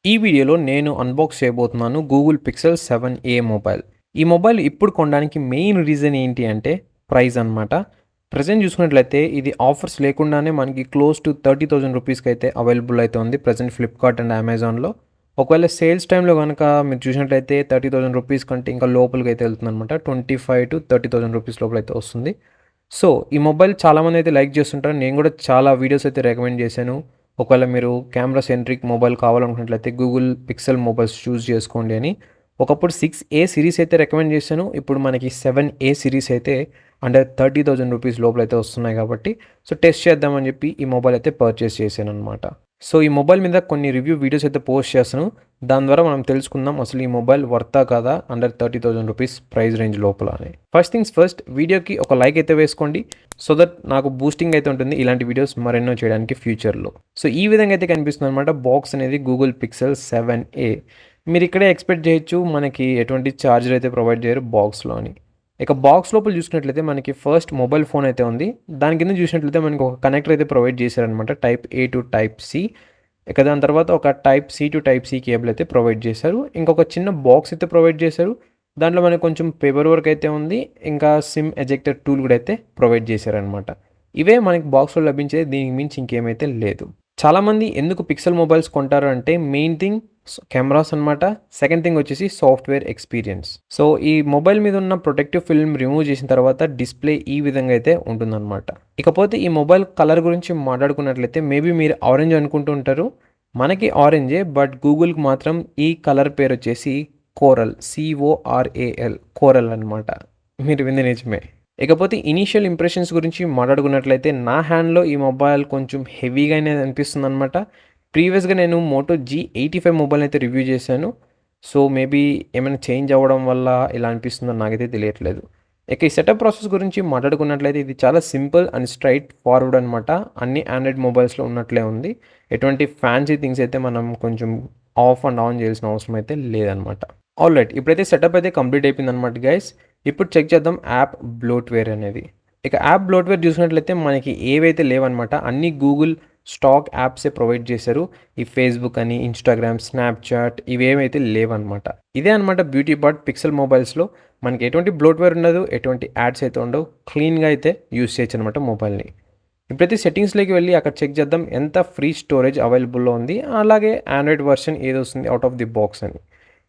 ఈ వీడియోలో నేను అన్బాక్స్ చేయబోతున్నాను గూగుల్ పిక్సెల్ 7a మొబైల్. ఈ మొబైల్ ఇప్పుడు కొనడానికి మెయిన్ రీజన్ ఏంటి అంటే ప్రైస్ అన్నమాట. ప్రెజెంట్ చూసుకున్నట్లయితే ఇది ఆఫర్స్ లేకుండానే మనకి క్లోజ్ టు 30,000 రూపీస్‌కి అయితే అవైలబుల్ అయితే ఉంది ప్రెజెంట్ ఫ్లిప్‌కార్ట్ అండ్ అమెజాన్‌లో. ఒకవేళ సేల్స్ టైమ్‌లో గనక మీరు చూసినట్లయితే 30,000 రూపీస్ కంటే ఇంకా లోపలికైతే వెళ్తుందనమాట. 25,000-30,000 రూపీస్ లోపలైతే వస్తుంది. సో, ఈ మొబైల్ చాలామంది అయితే లైక్ చేస్తుంటారు. నేను కూడా చాలా వీడియోస్ అయితే రికమెండ్ చేశాను. ఒకవేళ మీరు కెమెరా సెంట్రిక్ మొబైల్ కావాలనుకున్నట్లయితే గూగుల్ పిక్సెల్ మొబైల్స్ చూస్ చేసుకోండి అని. ఒకప్పుడు 6a సిరీస్ అయితే రికమెండ్ చేశాను. ఇప్పుడు మనకి 7a సిరీస్ అయితే అండర్ 30,000 రూపీస్ లోపలైతే వస్తున్నాయి కాబట్టి సో, టెస్ట్ చేద్దామని చెప్పి ఈ మొబైల్ అయితే పర్చేస్ చేశాననమాట. సో, ఈ మొబైల్ మీద కొన్ని రివ్యూ వీడియోస్ అయితే పోస్ట్ చేస్తాను. దాని ద్వారా మనం తెలుసుకుందాం అసలు ఈ మొబైల్ వర్తా కాదా అండర్ 30,000 రూపీస్ ప్రైస్ రేంజ్ లోపల అని. ఫస్ట్ థింగ్స్ ఫస్ట్, వీడియోకి ఒక లైక్ అయితే వేసుకోండి. సో దట్ నాకు బూస్టింగ్ అయితే ఉంటుంది ఇలాంటి వీడియోస్ మరెన్నో చేయడానికి ఫ్యూచర్లో. సో ఈ విధంగా అయితే కనిపిస్తుంది అనమాట బాక్స్ అనేది గూగుల్ పిక్సెల్ 7a. మీరు ఇక్కడే ఎక్స్పెక్ట్ చేయొచ్చు మనకి ఎటువంటి ఛార్జర్ అయితే ప్రొవైడ్ చేయరు బాక్స్లో అని. ఇక బాక్స్ లోపల చూసుకున్నట్లయితే మనకి ఫస్ట్ మొబైల్ ఫోన్ అయితే ఉంది. దాని కింద చూసినట్లయితే మనకి ఒక కనెక్టర్ అయితే ప్రొవైడ్ చేశారనమాట, type A to type C. ఇక దాని తర్వాత ఒక type C to type C cable అయితే ప్రొవైడ్ చేశారు. ఇంకొక చిన్న బాక్స్ అయితే ప్రొవైడ్ చేశారు. దాంట్లో మనకు కొంచెం పేపర్ వర్క్ అయితే ఉంది. ఇంకా సిమ్ ఎజెక్టర్ టూల్ కూడా అయితే ప్రొవైడ్ చేశారనమాట. ఇవే మనకి బాక్స్లో లభించేది, దీనికి మించి ఇంకేమైతే లేదు. చాలామంది ఎందుకు పిక్సెల్ మొబైల్స్ కొంటారు అంటే మెయిన్ థింగ్ కెమెరాస్ అనమాట. సెకండ్ థింగ్ వచ్చేసి సాఫ్ట్వేర్ ఎక్స్పీరియన్స్. సో ఈ మొబైల్ మీద ఉన్న ప్రొటెక్టివ్ ఫిల్మ్ రిమూవ్ చేసిన తర్వాత డిస్ప్లే ఈ విధంగా అయితే ఉంటుందన్నమాట. ఇకపోతే ఈ మొబైల్ కలర్ గురించి మాట్లాడుకున్నట్లయితే మేబీ మీరు ఆరెంజ్ అనుకుంటూ ఉంటారు. మనకి ఆరెంజే, బట్ గూగుల్కి మాత్రం ఈ కలర్ పేరు వచ్చేసి కోరల్, CORAL, కోరల్ అనమాట. మీరు వింది నిజమే. ఇకపోతే ఇనీషియల్ ఇంప్రెషన్స్ గురించి మాట్లాడుకున్నట్లయితే నా హ్యాండ్లో ఈ మొబైల్ కొంచెం హెవీగానే అనిపిస్తుంది అనమాట. ప్రీవియస్గా నేను మోటో G85 మొబైల్ అయితే రివ్యూ చేశాను. సో మేబీ ఏమైనా చేంజ్ అవ్వడం వల్ల ఇలా అనిపిస్తుందో నాకైతే తెలియట్లేదు. ఇక ఈ సెటప్ ప్రాసెస్ గురించి మాట్లాడుకున్నట్లయితే ఇది చాలా సింపుల్ అండ్ స్ట్రైట్ ఫార్వర్డ్ అనమాట. అన్ని ఆండ్రాయిడ్ మొబైల్స్లో ఉన్నట్లే ఉంది. ఎటువంటి ఫ్యాన్సీ థింగ్స్ అయితే మనం కొంచెం ఆఫ్ అండ్ ఆన్ చేయాల్సిన అవసరం అయితే లేదనమాట. ఆల్రైట్, ఇప్పుడైతే సెటప్ అయితే కంప్లీట్ అయిపోయింది అనమాట గైస్. ఇప్పుడు చెక్ చేద్దాం యాప్ బ్లోట్వేర్ అనేది. ఇక యాప్ బ్లోట్వేర్ చూసినట్లయితే మనకి ఏవైతే లేవన్నమాట, అన్ని గూగుల్ స్టాక్ యాప్సే ప్రొవైడ్ చేశారు. ఈ ఫేస్బుక్ అని, ఇన్స్టాగ్రామ్, స్నాప్చాట్ ఇవేమైతే లేవన్నమాట. ఇదే అనమాట బ్యూటీ పార్ట్ పిక్సెల్ మొబైల్స్లో. మనకి ఎటువంటి బ్లోట్వేర్ ఉండదు, ఎటువంటి యాడ్స్ అయితే ఉండవు. క్లీన్గా అయితే యూస్ చేయొచ్చు అనమాట మొబైల్ని. ఇప్పుడైతే సెట్టింగ్స్లోకి వెళ్ళి అక్కడ చెక్ చేద్దాం ఎంత ఫ్రీ స్టోరేజ్ అవైలబుల్లో ఉంది, అలాగే ఆండ్రాయిడ్ వర్షన్ ఏది వస్తుంది అవుట్ ఆఫ్ ది బాక్స్ అని.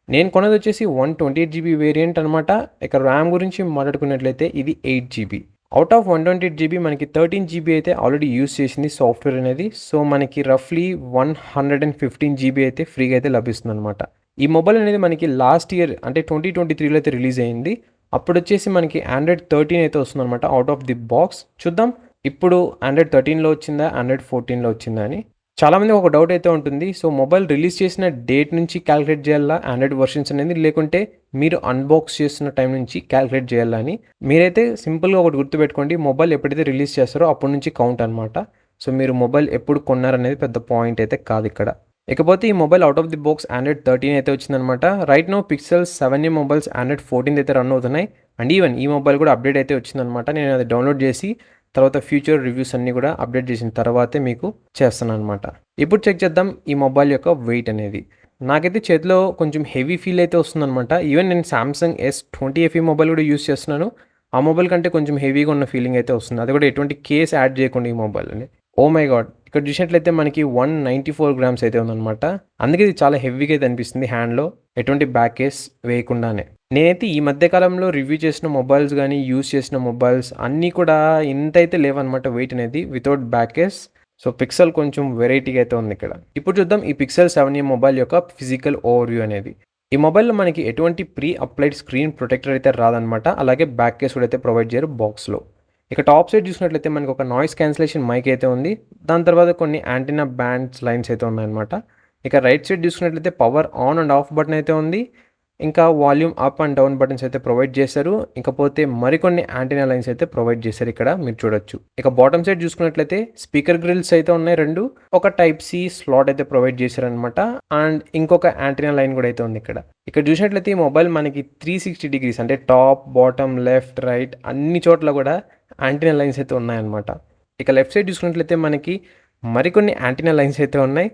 నేను కొన్నది వచ్చేసి 128GB వేరియంట్ అనమాట. ఇక ర్యామ్ గురించి మాట్లాడుకున్నట్లయితే ఇది 8GB. అవుట్ ఆఫ్ 128GB మనకి 13GB అయితే ఆల్రెడీ యూస్ చేసింది సాఫ్ట్వేర్ అనేది. సో మనకి రఫ్లీ 115GB అయితే ఫ్రీగా అయితే లభిస్తుంది అనమాట. ఈ మొబైల్ అనేది మనకి లాస్ట్ ఇయర్ అంటే 2023లో అయితే రిలీజ్ అయింది. అప్పుడు వచ్చేసి మనకి ఆండ్రాయిడ్ 13 అయితే వస్తుంది అనమాట అవుట్ ఆఫ్ ది బాక్స్. చూద్దాం ఇప్పుడు ఆండ్రాయిడ్ 13లో వచ్చిందా, ఆండ్రాయిడ్ 14లో వచ్చిందా అని. చాలామంది ఒక డౌట్ అయితే ఉంటుంది. సో మొబైల్ రిలీజ్ చేసిన డేట్ నుంచి క్యాలిక్యులేట్ చేయాలా ఆండ్రాయిడ్ వర్షన్స్ అనేది, లేకుంటే మీరు అన్బాక్స్ చేస్తున్న టైం నుంచి క్యాలిక్యులేట్ చేయాలా అని. మీరైతే సింపుల్గా ఒకటి గుర్తుపెట్టుకోండి, మొబైల్ ఎప్పుడైతే రిలీజ్ చేస్తారో అప్పటి నుంచి కౌంట్ అనమాట. సో మీరు మొబైల్ ఎప్పుడు కొన్నారనేది పెద్ద పాయింట్ అయితే కాదు ఇక్కడ. ఇకపోతే ఈ mobile out of the box Android 13 అయితే వచ్చిందనమాట. Right now Pixel 7a mobiles Android 14 అయితే రన్ అవుతున్నాయి. అండ్ ఈవెన్ ఈ మొబైల్ కూడా అప్డేట్ అయితే వచ్చిందనమాట. నేను అది డౌన్లోడ్ చేసి తర్వాత ఫ్యూచర్ రివ్యూస్ అన్నీ కూడా అప్డేట్ చేసిన తర్వాతే మీకు చేస్తాను అనమాట. ఇప్పుడు చెక్ చేద్దాం ఈ మొబైల్ యొక్క వెయిట్ అనేది. నాకైతే చేతిలో కొంచెం హెవీ ఫీల్ అయితే వస్తుందన్నమాట. ఈవెన్ నేను సామ్సంగ్ S20 FE మొబైల్ కూడా యూస్ చేస్తున్నాను. ఆ మొబైల్ కంటే కొంచెం హెవీగా ఉన్న ఫీలింగ్ అయితే వస్తుంది. అది కూడా ఎటువంటి కేస్ యాడ్ చేయకుండా ఈ మొబైల్ అని. ఓ మై గాడ్, ఇక్కడ చూసినట్లయితే మనకి 194 గ్రామ్స్ అయితే ఉందన్నమాట. అందుకే ఇది చాలా హెవీగా అయితే అనిపిస్తుంది హ్యాండ్లో, ఎటువంటి బ్యాక్ కేస్ వేయకుండానే. నేనైతే ఈ మధ్య కాలంలో రివ్యూ చేసిన మొబైల్స్ కానీ యూస్ చేసిన మొబైల్స్ అన్నీ కూడా ఇంత అయితే లేవన్నమాట వెయిట్ అనేది without back case. So pixel కొంచెం వెరైటీగా అయితే ఉంది ఇక్కడ. ఇప్పుడు చూద్దాం ఈ పిక్సెల్ 7a మొబైల్ యొక్క ఫిజికల్ ఓవర్వ్యూ అనేది. ఈ మొబైల్లో మనకి ఎటువంటి ప్రీ అప్లైడ్ స్క్రీన్ ప్రొటెక్టర్ అయితే రాదనమాట. అలాగే బ్యాక్ కేస్ కూడా అయితే ప్రొవైడ్ చేయరు బాక్స్లో. ఇక టాప్ సైడ్ చూసినట్లయితే మనకి ఒక నాయిస్ క్యాన్సిలేషన్ మైక్ అయితే ఉంది. దాని తర్వాత కొన్ని యాంటీనా బ్యాండ్స్ లైన్స్ అయితే ఉన్నాయన్నమాట. ఇక రైట్ సైడ్ చూసుకున్నట్లయితే power on and of button అయితే ఉంది. ఇంకా volume up and down buttons అయితే ప్రొవైడ్ చేశారు. ఇకపోతే మరికొన్ని యాంటీనా లైన్స్ అయితే ప్రొవైడ్ చేశారు ఇక్కడ మీరు చూడొచ్చు. ఇక బాటమ్ సైడ్ చూసుకున్నట్లయితే స్పీకర్ గ్రిల్స్ అయితే ఉన్నాయి రెండు. ఒక టైప్ సి స్లాట్ అయితే ప్రొవైడ్ చేశారనమాట. అండ్ ఇంకొక యాంటీనా లైన్ కూడా అయితే ఉంది ఇక్కడ. ఇక్కడ చూసినట్లయితే ఈ మొబైల్ మనకి 360 డిగ్రీస్ అంటే టాప్, బాటమ్, లెఫ్ట్, రైట్ అన్ని చోట్ల కూడా యాంటీనా లైన్స్ అయితే ఉన్నాయన్నమాట. ఇక లెఫ్ట్ సైడ్ చూసుకున్నట్లయితే మనకి మరికొన్ని యాంటీనా లైన్స్ అయితే ఉన్నాయి.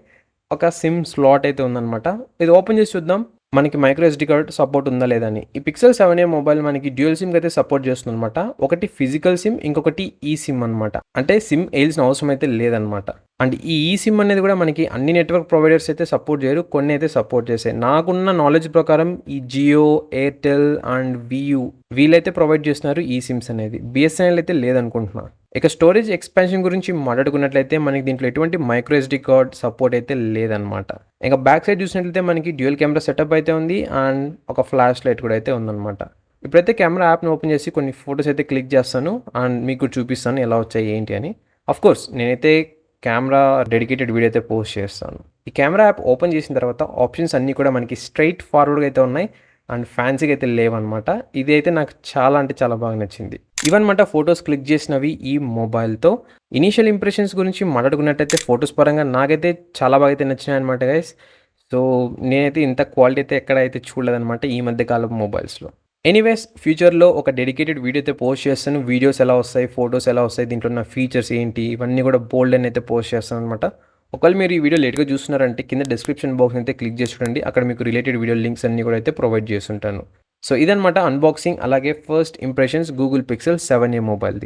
ఒక సిమ్ స్లాట్ అయితే ఉందనమాట. ఇది ఓపెన్ చేసి చూద్దాం. మనకి మైక్రో ఎస్‌డీ కార్డ్ సపోర్ట్ ఉందా లేదా అని. ఈ పిక్సెల్ 7a మొబైల్ మనకి డ్యూయల్ సిమ్‌కి అయితే సపోర్ట్ చేస్తుందనమాట. ఒకటి ఫిజికల్ సిమ్, ఇంకొకటి ఈ సిమ్ అనమాట. అంటే సిమ్ ఏయాల్సిన అవసరం అయితే లేదనమాట. అండ్ ఈ సిమ్ అనేది కూడా మనకి అన్ని నెట్వర్క్ ప్రొవైడర్స్ అయితే సపోర్ట్ చేయరు. కొన్ని అయితే సపోర్ట్ చేస్తాయి. నాకున్న నాలెడ్జ్ ప్రకారం ఈ జియో, ఎయిర్టెల్ అండ్ వియు వీళ్ళైతే ప్రొవైడ్ చేస్తున్నారు ఈ సిమ్స్ అనేది. బిఎస్ఎన్ఎల్ అయితే లేదనుకుంటున్నా. ఇక స్టోరేజ్ ఎక్స్పాన్షన్ గురించి మాట్లాడుకున్నట్లయితే మనకి దీంట్లో ఎటువంటి మైక్రో ఎస్‌డీ కార్డ్ సపోర్ట్ అయితే లేదనమాట. ఇక బ్యాక్ సైడ్ చూసినట్లయితే మనకి డ్యూయల్ కెమెరా సెటప్ అయితే ఉంది అండ్ ఒక ఫ్లాష్ లైట్ కూడా అయితే ఉందనమాట. ఇప్పుడైతే కెమెరా యాప్‌ని ఓపెన్ చేసి కొన్ని ఫోటోస్ అయితే క్లిక్ చేస్తాను అండ్ మీకు చూపిస్తాను ఎలా వచ్చాయి ఏంటి అని. ఆఫ్‌కోర్స్ నేనైతే కెమెరా డెడికేటెడ్ వీడియో అయితే పోస్ట్ చేస్తాను. ఈ కెమెరా యాప్ ఓపెన్ చేసిన తర్వాత ఆప్షన్స్ అన్నీ కూడా మనకి స్ట్రెయిట్ ఫార్వర్డ్‌గా అయితే ఉన్నాయి అండ్ ఫ్యాన్సీగా అయితే లేవనమాట. ఇది అయితే నాకు చాలా అంటే చాలా బాగా నచ్చింది. ఇవన్నమాట ఫొటోస్ క్లిక్ చేసినవి ఈ మొబైల్‌తో. ఇనీషియల్ ఇంప్రెషన్స్ గురించి మాట్లాడుకున్నట్టయితే ఫొటోస్ పరంగా నాకైతే చాలా బాగా అయితే నచ్చినాయన్నమాట గైస్. సో నేనైతే ఇంత క్వాలిటీ అయితే ఎక్కడైతే చూడలేదనమాట ఈ మధ్య కాలపు మొబైల్స్‌లో. ఎనీవేస్ ఫ్యూచర్‌లో ఒక డెడికేటెడ్ వీడియో అయితే పోస్ట్ చేస్తాను. వీడియోస్ ఎలా వస్తాయి, ఫోటోస్ ఎలా వస్తాయి, దీంట్లో ఉన్న ఫీచర్స్ ఏంటి, ఇవన్నీ కూడా బోల్డ్ అని అయితే పోస్ట్ చేస్తాననమాట. ఒకవేళ మీరు ఈ వీడియో లేట్‌గా చూస్తున్నారంటే కింద డిస్క్రిప్షన్ బాక్స్‌ని అయితే క్లిక్ చేసి చూడండి. అక్కడ మీకు రిలేటెడ్ వీడియో లింక్స్ అన్నీ కూడా అయితే ప్రొవైడ్ చేసుంటాను. సో ఇదనమాట అన్బాక్సింగ్ అలాగే first impressions Google pixel 7a మొబైల్‌ది.